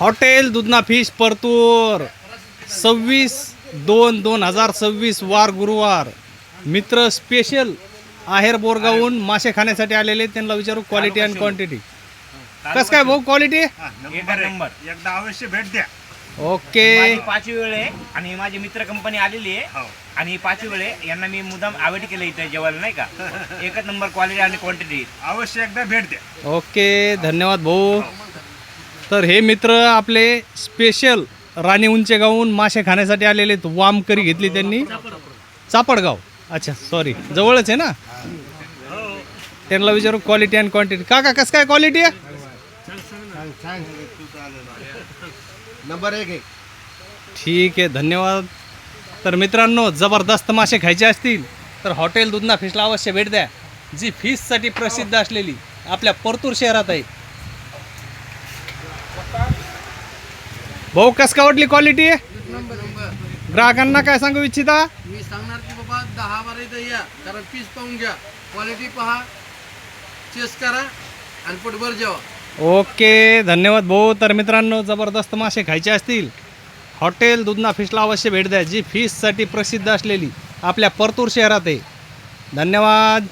Hotel दुधना fish Partur 26/2/2026 वार गुरुवार. मित्र स्पेशल आहेर बोरगावून मासे खाण्यासाठी आलेले. त्यांना विचारू क्वालिटी आणि क्वांटिटी कसं काय भाऊ क्वालिटी. एक नंबर. एकदा अवश्य भेट द्या. ओके माझी 5वी वेळ आहे आणि माझी मित्र कंपनी आलेली आहे हो. आणि 5वी वेळ आहे. यांना मी मुद्दाम आवड केलं इथे जेवायला नाही का. एकच नंबर क्वालिटी आणि क्वांटिटी. अवश्य एकदा भेट द्या. ओके धन्यवाद भाऊ. तर हे मित्र आपले स्पेशल राणी उंचेगावहून मासे खाण्यासाठी आलेले. वामकरी घेतली त्यांनी. चापडगाव. अच्छा सॉरी जवळच आहे ना. त्यांना विचारू क्वालिटी आणि क्वांटिटी. काका कसं काय क्वालिटी आहे. नंबर 1 आहे. ठीक आहे धन्यवाद. तर मित्रांनो जबरदस्त मासे खायचे असतील तर हॉटेल दुधना फिशला अवश्य भेट द्या, जी फिशसाठी प्रसिद्ध असलेली आपल्या परतूर शहरात आहे. भाऊ कस का वाटली क्वालिटी. ग्राहकांना काय सांगू इच्छिता. मी सांगणार की बाबा 10-12 इथं या, कारण पीस पाहून घ्या, क्वालिटी पहा, चेस करा आणि पोटभर जेवा. ओके धन्यवाद भाऊ. तर मित्रांनो जबरदस्त मासे खायचे असतील हॉटेल दुधना फिशला अवश्य भेट द्या, जी फिशसाठी प्रसिद्ध असलेली आपल्या परतूर शहरात आहे. धन्यवाद.